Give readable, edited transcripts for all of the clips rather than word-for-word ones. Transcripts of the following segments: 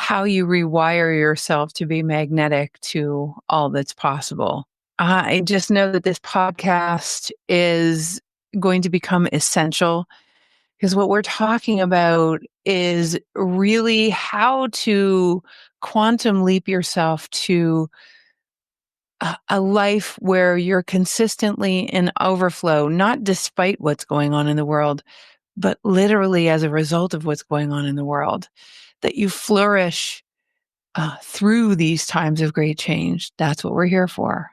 how you rewire yourself to be magnetic to all that's possible. I just know that this podcast is going to become essential because what we're talking about is really how to quantum leap yourself to a life where you're consistently in overflow, not despite what's going on in the world, but literally as a result of what's going on in the world, that you flourish through these times of great change. That's what we're here for.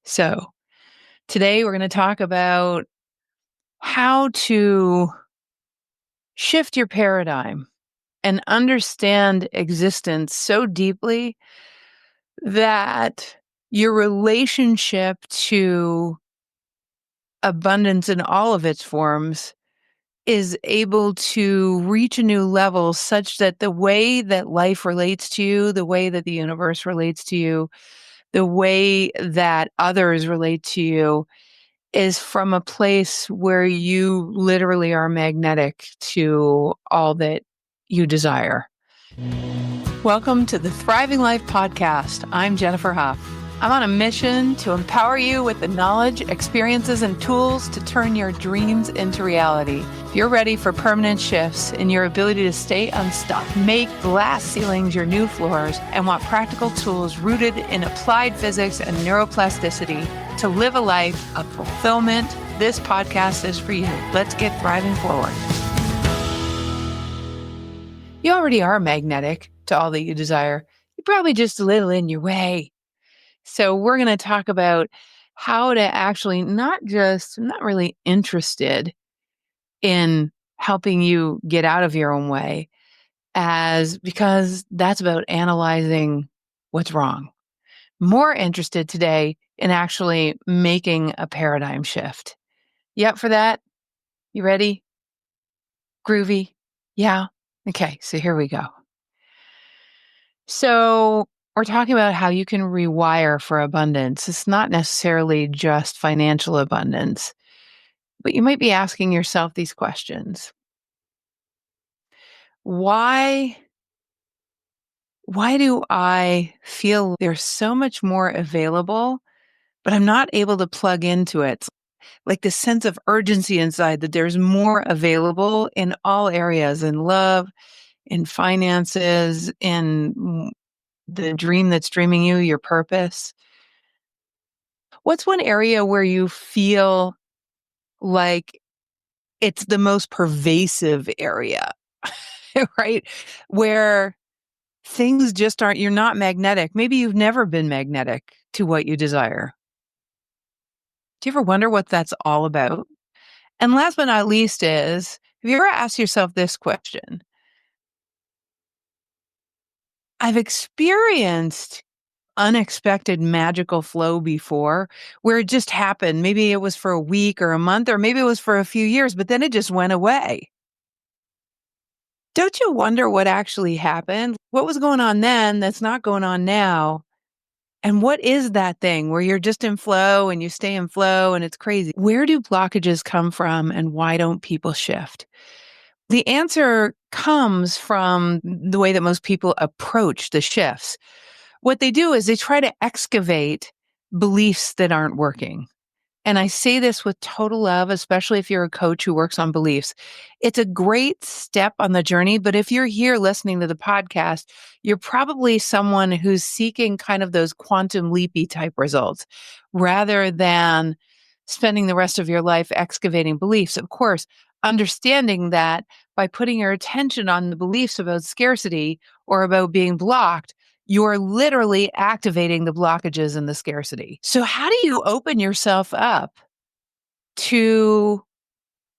So today we're going to talk about how to shift your paradigm and understand existence so deeply that your relationship to abundance in all of its forms is able to reach a new level such that the way that life relates to you, the way that the universe relates to you, the way that others relate to you is from a place where you literally are magnetic to all that you desire. Welcome to the Thriving Life Podcast. I'm Jennifer Huff. I'm on a mission to empower you with the knowledge, experiences, and tools to turn your dreams into reality. If you're ready for permanent shifts in your ability to stay unstuck, make glass ceilings your new floors, and want practical tools rooted in applied physics and neuroplasticity to live a life of fulfillment, this podcast is for you. Let's get thriving forward. You already are magnetic to all that you desire. You're probably just a little in your way. So we're going to talk about how to actually I'm not really interested in helping you get out of your own way because that's about analyzing what's wrong. More interested today in actually making a paradigm shift. You up for that? You ready? Groovy? Yeah? Okay, so here we go. So we're talking about how you can rewire for abundance. It's not necessarily just financial abundance, but you might be asking yourself these questions. Why do I feel there's so much more available, but I'm not able to plug into it? Like this sense of urgency inside that there's more available in all areas, in love, in finances, in the dream that's dreaming you, your purpose. What's one area where you feel like it's the most pervasive area, right? Where things just aren't, you're not magnetic. Maybe you've never been magnetic to what you desire. Do you ever wonder what that's all about? And last but not least is, have you ever asked yourself this question? I've experienced unexpected magical flow before where it just happened. Maybe it was for a week or a month, or maybe it was for a few years, but then it just went away. Don't you wonder what actually happened? What was going on then that's not going on now? And what is that thing where you're just in flow and you stay in flow and it's crazy? Where do blockages come from and why don't people shift? The answer comes from the way that most people approach the shifts. What they do is they try to excavate beliefs that aren't working. And I say this with total love, especially if you're a coach who works on beliefs. It's a great step on the journey. But if you're here listening to the podcast, you're probably someone who's seeking kind of those quantum leapy type results rather than spending the rest of your life excavating beliefs. Of course, understanding that by putting your attention on the beliefs about scarcity or about being blocked, you're literally activating the blockages and the scarcity. So how do you open yourself up to,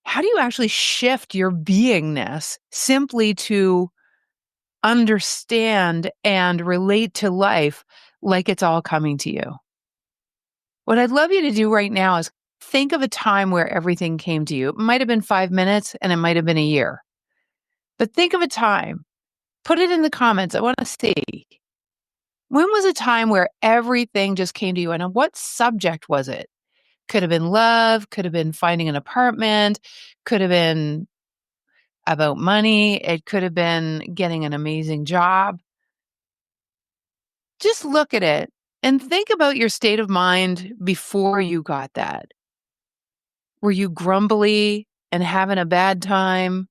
how do you actually shift your beingness simply to understand and relate to life like it's all coming to you? What I'd love you to do right now is think of a time where everything came to you. It might have been 5 minutes and it might have been a year. But think of a time. Put it in the comments. I want to see. When was a time where everything just came to you? And on what subject was it? Could have been love, could have been finding an apartment, could have been about money, it could have been getting an amazing job. Just look at it and think about your state of mind before you got that. Were you grumbly and having a bad time?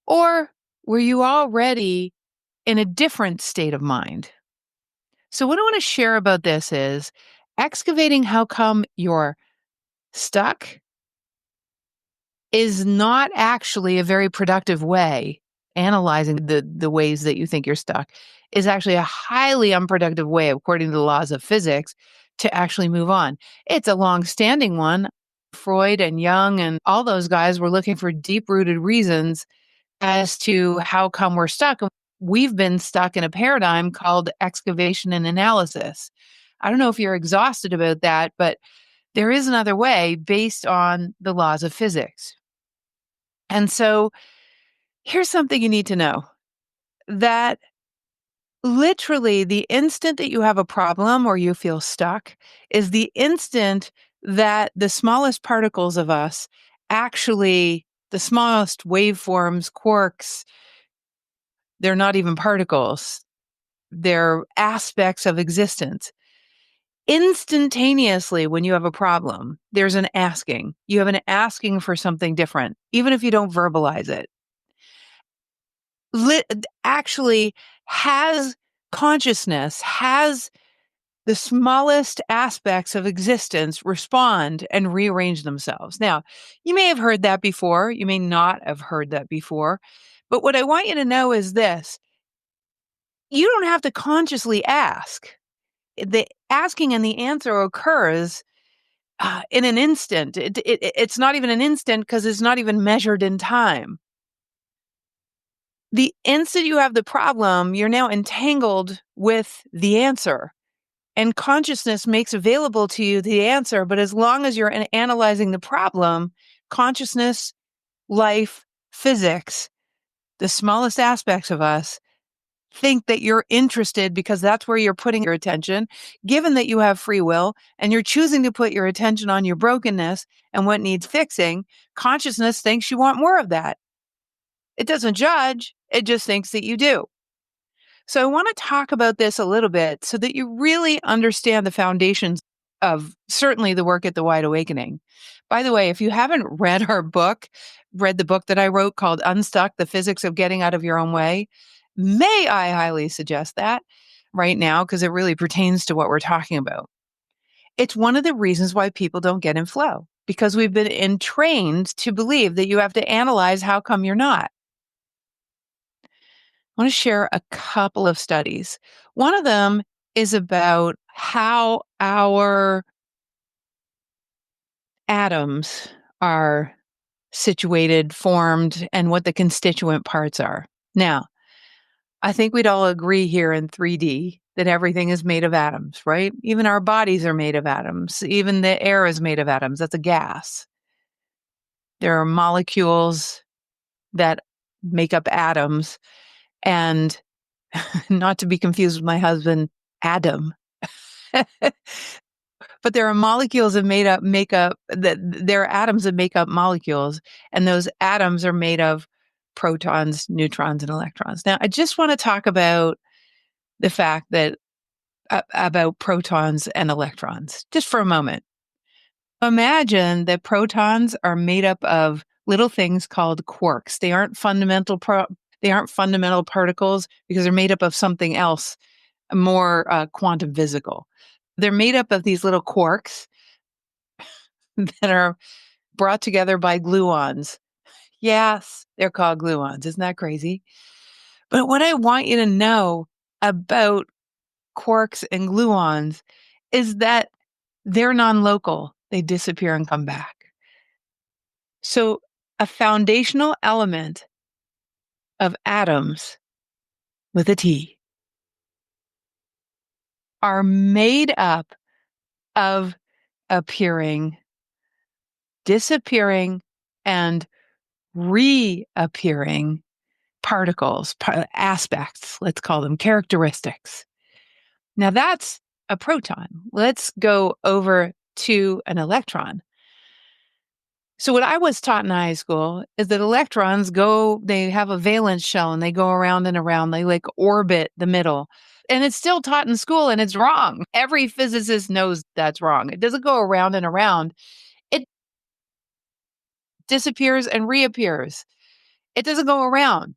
Or were you already in a different state of mind? So, what I want to share about this is excavating how come you're stuck is not actually a very productive way. Analyzing the ways that you think you're stuck is actually a highly unproductive way, according to the laws of physics, to actually move on. It's a long-standing one. Freud and Jung and all those guys were looking for deep-rooted reasons as to how come we're stuck. We've been stuck in a paradigm called excavation and analysis. I don't know if you're exhausted about that, but there is another way based on the laws of physics. And so here's something you need to know, that literally the instant that you have a problem or you feel stuck is the instant that the smallest particles of us, actually the smallest waveforms, quarks, they're not even particles, they're aspects of existence. Instantaneously, when you have a problem, there's an asking. You have an asking for something different, even if you don't verbalize it. Actually has consciousness, has the smallest aspects of existence respond and rearrange themselves. Now, you may have heard that before. You may not have heard that before. But what I want you to know is this: you don't have to consciously ask. The asking and the answer occurs in an instant. It's not even an instant because it's not even measured in time. The instant you have the problem, you're now entangled with the answer. And consciousness makes available to you the answer. But as long as you're analyzing the problem, consciousness, life, physics, the smallest aspects of us, think that you're interested because that's where you're putting your attention, given that you have free will and you're choosing to put your attention on your brokenness and what needs fixing. Consciousness thinks you want more of that. It doesn't judge, it just thinks that you do. So I want to talk about this a little bit so that you really understand the foundations of certainly the work at the Wide Awakening. By the way, if you haven't read our book, read the book that I wrote called Unstuck, The Physics of Getting Out of Your Own Way, may I highly suggest that right now, because it really pertains to what we're talking about. It's one of the reasons why people don't get in flow, because we've been entrained to believe that you have to analyze how come you're not. I want to share a couple of studies. One of them is about how our atoms are situated, formed, and what the constituent parts are. Now, I think we'd all agree here in 3D that everything is made of atoms, right? Even our bodies are made of atoms. Even the air is made of atoms. That's a gas. There are molecules that make up atoms, and not to be confused with my husband, Adam. But there are molecules that make up that there are atoms that make up molecules, and those atoms are made of protons, neutrons, and electrons. Now, I just want to talk about the fact that about protons and electrons just for a moment. Imagine that protons are made up of little things called quarks. They aren't they aren't fundamental particles because they're made up of something else more quantum physical. They're made up of these little quarks that are brought together by gluons. Yes, they're called gluons. Isn't that crazy? But what I want you to know about quarks and gluons is that they're non-local. They disappear and come back. So a foundational element of atoms with a T are made up of appearing, disappearing, and reappearing particles, aspects, let's call them characteristics. Now that's a proton. Let's go over to an electron. So what I was taught in high school is that electrons they have a valence shell and they go around and around. They like orbit the middle. And it's still taught in school and it's wrong. Every physicist knows that's wrong. It doesn't go around and around. It disappears and reappears. It doesn't go around.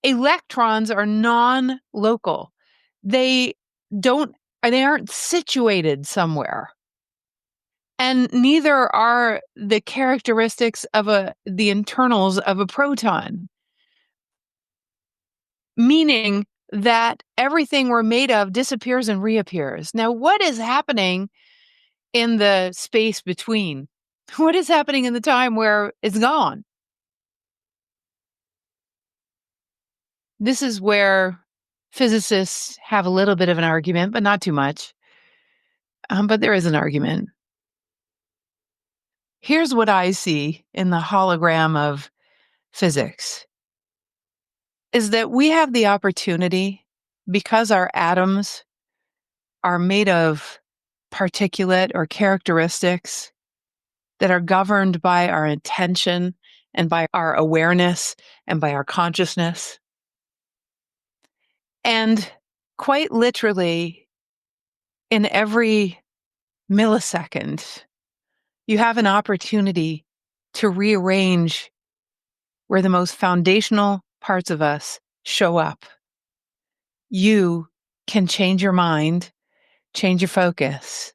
Electrons are non-local. They don't they aren't situated somewhere. And neither are the characteristics of the internals of a proton, meaning that everything we're made of disappears and reappears. Now, what is happening in the space between? What is happening in the time where it's gone? This is where physicists have a little bit of an argument, but not too much. But there is an argument. Here's what I see in the hologram of physics is that we have the opportunity, because our atoms are made of particulate or characteristics that are governed by our intention and by our awareness and by our consciousness. And quite literally, in every millisecond, you have an opportunity to rearrange where the most foundational parts of us show up. You can change your mind, change your focus,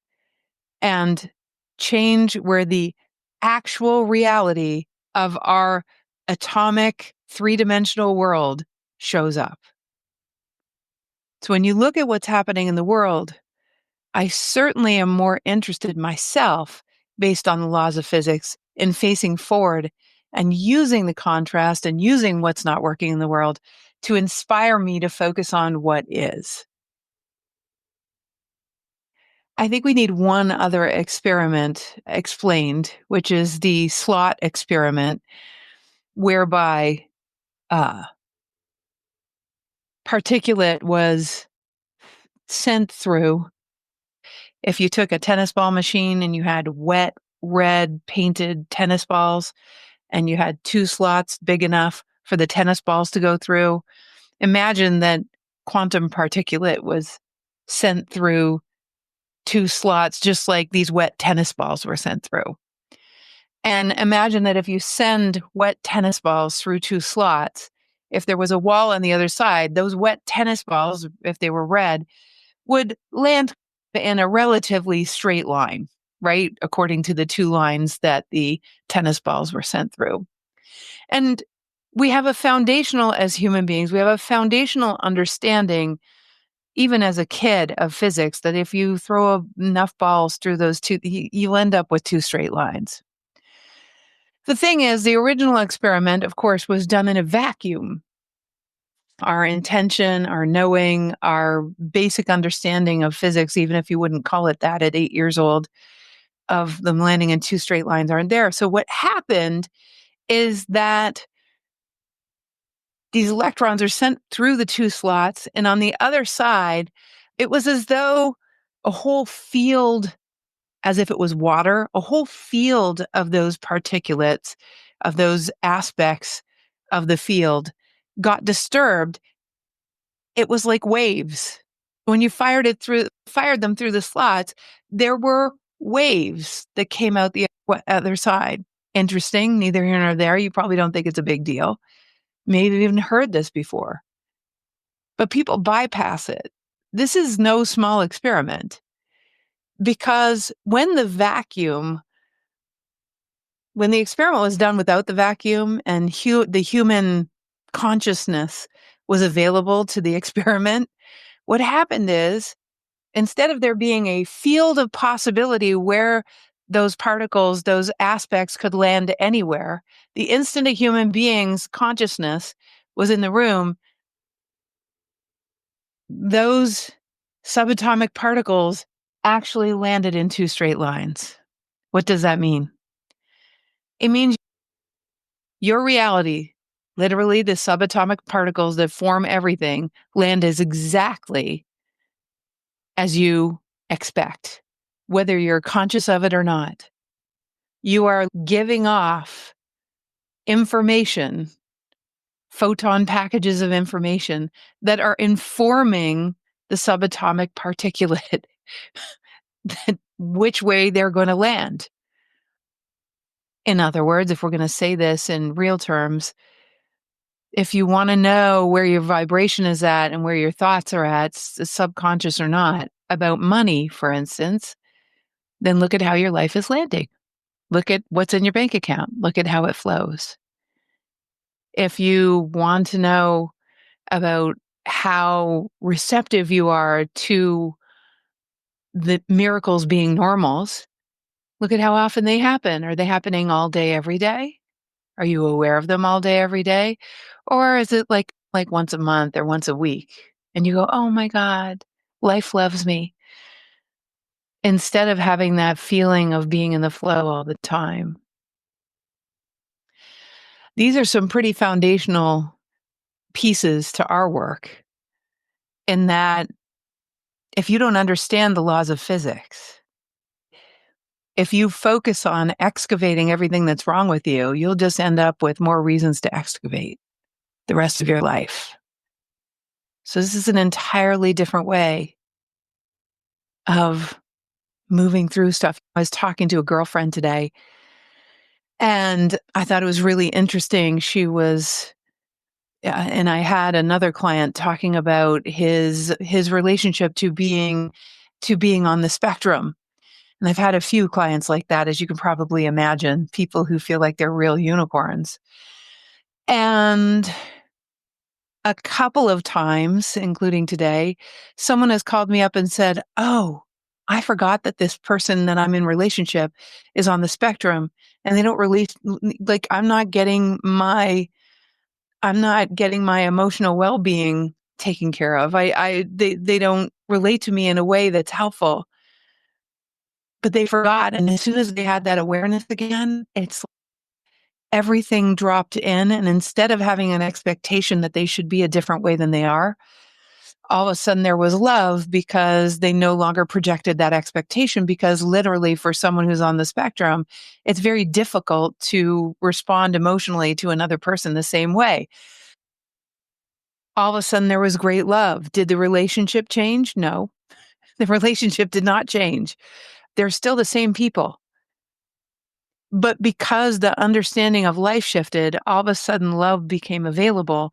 and change where the actual reality of our atomic three-dimensional world shows up. So when you look at what's happening in the world, I certainly am more interested myself, based on the laws of physics, in facing forward and using the contrast and using what's not working in the world to inspire me to focus on what is. I think we need one other experiment explained, which is the slot experiment, whereby particulate was sent through. If you took a tennis ball machine and you had wet, red painted tennis balls, and you had two slots big enough for the tennis balls to go through, imagine that quantum particulate was sent through two slots, just like these wet tennis balls were sent through. And imagine that if you send wet tennis balls through two slots, if there was a wall on the other side, those wet tennis balls, if they were red, would land in a relatively straight line, right? According to the two lines that the tennis balls were sent through. And we have a foundational, as human beings, we have a foundational understanding, even as a kid, of physics, that if you throw enough balls through those two, you'll end up with two straight lines. The thing is, the original experiment, of course, was done in a vacuum. Our intention, our knowing, our basic understanding of physics, even if you wouldn't call it that at 8 years old, of them landing in two straight lines aren't there. So what happened is that these electrons are sent through the two slots, and on the other side, it was as though a whole field, as if it was water, a whole field of those particulates, of those aspects of the field, got disturbed. It was like waves. When you fired them through the slots, there were waves that came out the other side. Interesting, neither here nor there. You probably don't think it's a big deal. Maybe you've even heard this before. But people bypass it. This is no small experiment, because when the experiment was done without the vacuum and the human consciousness was available to the experiment, what happened is, instead of there being a field of possibility where those particles, those aspects could land anywhere, the instant a human being's consciousness was in the room, those subatomic particles actually landed in two straight lines. What does that mean? It means your reality, literally the subatomic particles that form everything, land as exactly as you expect, whether you're conscious of it or not. You are giving off information, photon packages of information that are informing the subatomic particulate which way they're going to land. In other words, if we're going to say this in real terms, if you want to know where your vibration is at and where your thoughts are at, subconscious or not, about money, for instance, then look at how your life is landing. Look at what's in your bank account. Look at how it flows. If you want to know about how receptive you are to the miracles being normals, look at how often they happen. Are they happening all day, every day? Are you aware of them all day, every day? Or is it like once a month or once a week? And you go, oh my God, life loves me. Instead of having that feeling of being in the flow all the time. These are some pretty foundational pieces to our work in that if you don't understand the laws of physics, if you focus on excavating everything that's wrong with you, you'll just end up with more reasons to excavate the rest of your life. So this is an entirely different way of moving through stuff. I was talking to a girlfriend today, and I thought it was really interesting. And I had another client talking about his relationship to being on the spectrum. And I've had a few clients like that, as you can probably imagine, people who feel like they're real unicorns. And a couple of times, including today, someone has called me up and said, "Oh, I forgot that this person that I'm in relationship is on the spectrum and they don't release, like, I'm not getting my emotional well-being taken care of. They don't relate to me in a way that's helpful." But they forgot, and as soon as they had that awareness again, it's everything dropped in, and instead of having an expectation that they should be a different way than they are, all of a sudden there was love because they no longer projected that expectation, because literally for someone who's on the spectrum, it's very difficult to respond emotionally to another person the same way. All of a sudden there was great love. Did the relationship change? No, the relationship did not change. They're still the same people. But because the understanding of life shifted, all of a sudden love became available.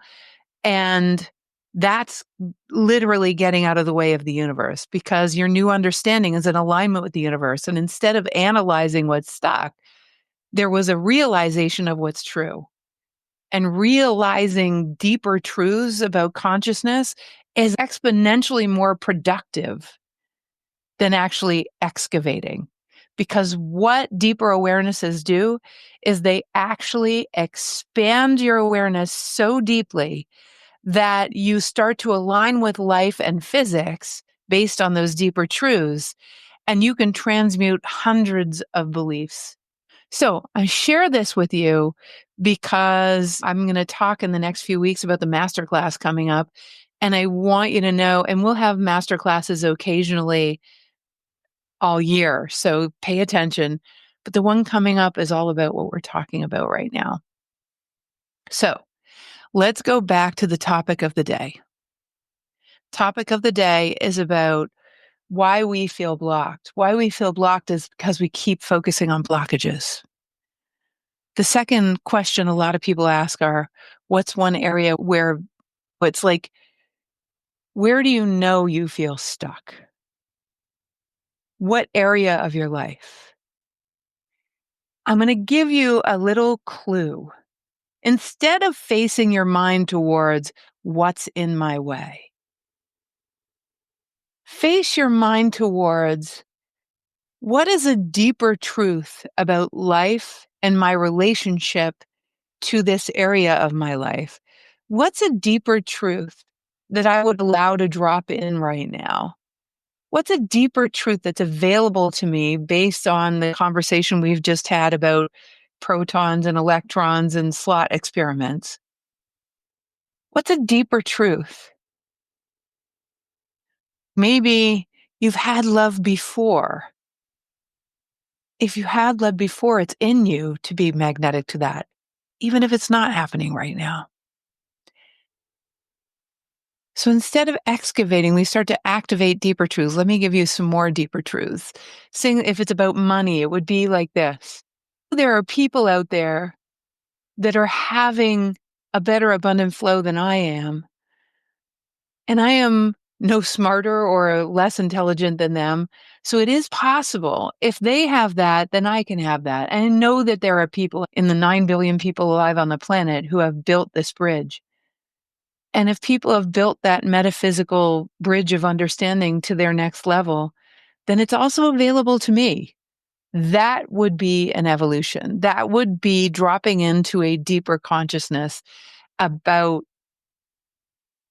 And that's literally getting out of the way of the universe, because your new understanding is in alignment with the universe. And instead of analyzing what's stuck, there was a realization of what's true. And realizing deeper truths about consciousness is exponentially more productive than actually excavating. Because what deeper awarenesses do is they actually expand your awareness so deeply that you start to align with life and physics based on those deeper truths, and you can transmute hundreds of beliefs. So I share this with you because I'm going to talk in the next few weeks about the masterclass coming up. And I want you to know, and we'll have masterclasses occasionally all year, so pay attention. But the one coming up is all about what we're talking about right now. So let's go back to the topic of the day. Topic of the day is about why we feel blocked. Why we feel blocked is because we keep focusing on blockages. The second question a lot of people ask are, what's one area where it's like, where do you know you feel stuck? What area of your life? I'm going to give you a little clue. Instead of facing your mind towards what's in my way, face your mind towards what is a deeper truth about life and my relationship to this area of my life. What's a deeper truth that I would allow to drop in right now? What's a deeper truth that's available to me based on the conversation we've just had about protons and electrons and slot experiments? What's a deeper truth? Maybe you've had love before. if you had led before, it's in you to be magnetic to that, even if it's not happening right now. So instead of excavating, we start to activate deeper truths. Let me give you some more deeper truths. Saying if it's about money, it would be like this. There are people out there that are having a better abundant flow than I am. And I am no smarter or less intelligent than them. So it is possible. If they have that, then I can have that. And I know that there are people in the 9 billion people alive on the planet who have built this bridge. And if people have built that metaphysical bridge of understanding to their next level, then it's also available to me. That would be an evolution. That would be dropping into a deeper consciousness about,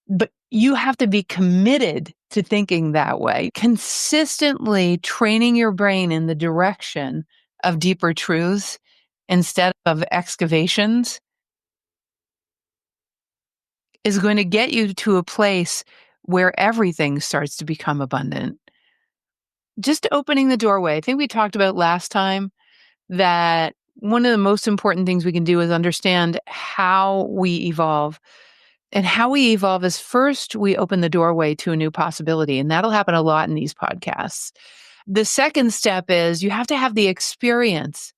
but you have to be committed to thinking that way. Consistently training your brain in the direction of deeper truths instead of excavations is going to get you to a place where everything starts to become abundant. Just opening the doorway. I think we talked about last time that one of the most important things we can do is understand how we evolve. And how we evolve is first we open the doorway to a new possibility. And that'll happen a lot in these podcasts. The second step is you have to have the experience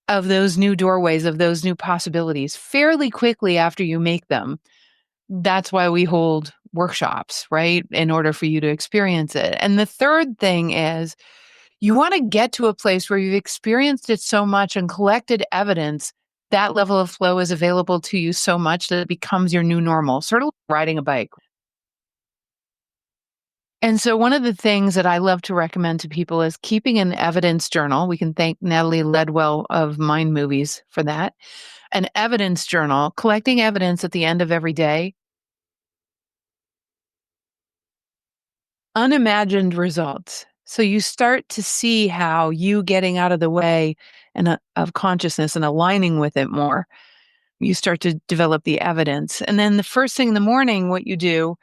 of those new doorways, of those new possibilities fairly quickly after you make them. That's why we hold workshops, right? In order for you to experience it. And the third thing is you want to get to a place where you've experienced it so much and collected evidence. That level of flow is available to you so much that it becomes your new normal, sort of like riding a bike. And so, one of the things that I love to recommend to people is keeping an evidence journal. We can thank Natalie Ledwell of Mind Movies for that. An evidence journal, collecting evidence at the end of every day, unimagined results. So you start to see how you getting out of the way and of consciousness and aligning with it more. You start to develop the evidence. And then the first thing in the morning, what you do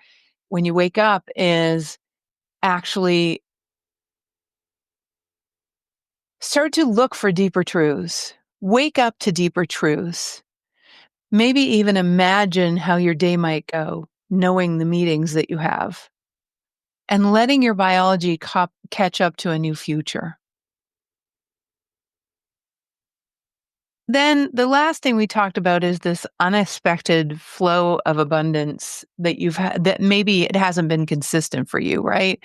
when you wake up is actually start to look for deeper truths. Wake up to deeper truths. Maybe even imagine how your day might go, knowing the meetings that you have, and letting your biology catch up to a new future. Then the last thing we talked about is this unexpected flow of abundance that you've had that maybe it hasn't been consistent for you, right?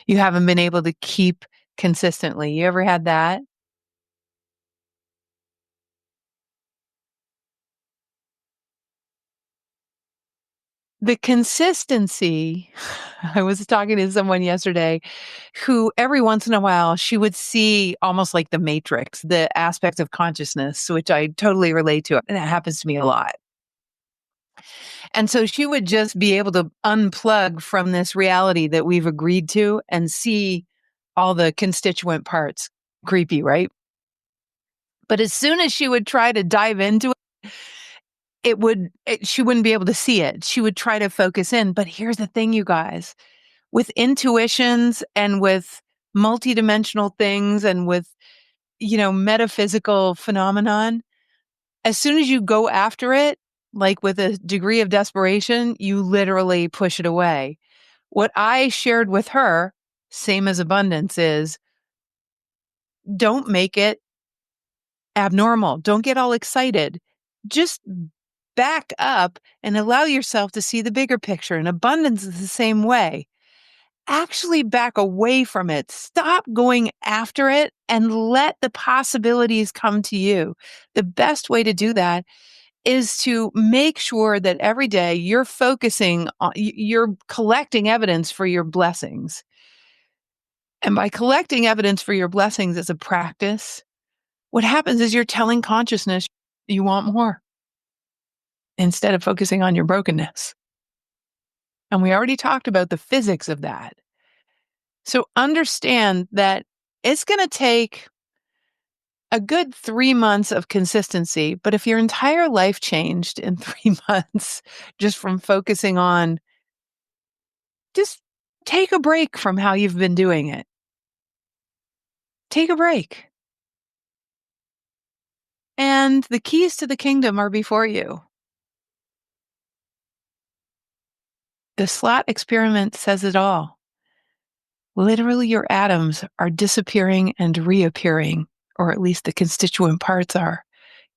You haven't been able to keep consistently. You ever had that? The consistency, I was talking to someone yesterday who every once in a while she would see almost like the matrix, the aspects of consciousness, which I totally relate to. And that happens to me a lot. And so she would just be able to unplug from this reality that we've agreed to and see all the constituent parts. Creepy, right? But as soon as she would try to dive into it, she wouldn't be able to see it. She would try to focus in. But here's the thing, you guys, with intuitions and with multidimensional things and with, metaphysical phenomenon, as soon as you go after it, like with a degree of desperation, you literally push it away. What I shared with her, same as abundance, is don't make it abnormal. Don't get all excited. Just back up and allow yourself to see the bigger picture. And abundance is the same way. Actually back away from it. Stop going after it and let the possibilities come to you. The best way to do that is to make sure that every day you're focusing on, you're collecting evidence for your blessings. And by collecting evidence for your blessings as a practice, what happens is you're telling consciousness you want more instead of focusing on your brokenness. And we already talked about the physics of that. So understand that it's going to take a good 3 months of consistency. But if your entire life changed in 3 months just from focusing on, just take a break from how you've been doing it. Take a break. And the keys to the kingdom are before you. The slot experiment says it all. Literally, your atoms are disappearing and reappearing, or at least the constituent parts are,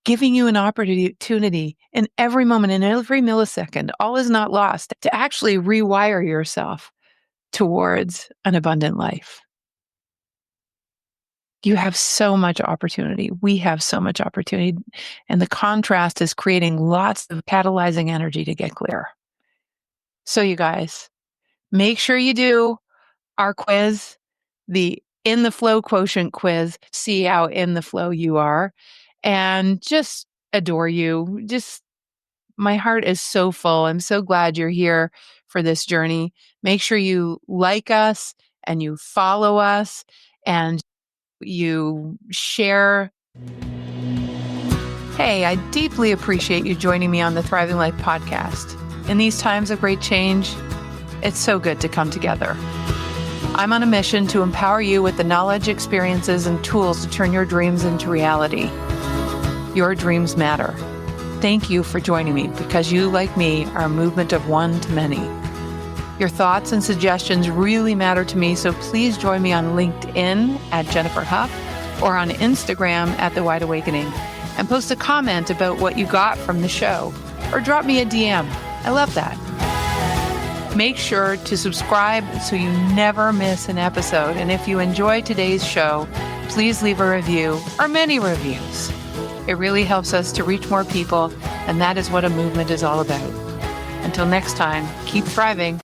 giving you an opportunity in every moment, in every millisecond. All is not lost to actually rewire yourself towards an abundant life. You have so much opportunity. We have so much opportunity. And the contrast is creating lots of catalyzing energy to get clear. So, you guys, make sure you do our quiz, the In the Flow Quotient quiz, see how in the flow you are, and just adore you. Just, my heart is so full. I'm so glad you're here for this journey. Make sure you like us and you follow us and you share. Hey, I deeply appreciate you joining me on the Thriving Life podcast. In these times of great change, it's so good to come together. I'm on a mission to empower you with the knowledge, experiences, and tools to turn your dreams into reality. Your dreams matter. Thank you for joining me because you, like me, are a movement of one to many. Your thoughts and suggestions really matter to me, so please join me on LinkedIn at Jennifer Huff or on Instagram at The Wide Awakening and post a comment about what you got from the show or drop me a DM. I love that. Make sure to subscribe so you never miss an episode. And if you enjoyed today's show, please leave a review or many reviews. It really helps us to reach more people, and that is what a movement is all about. Until next time, keep thriving.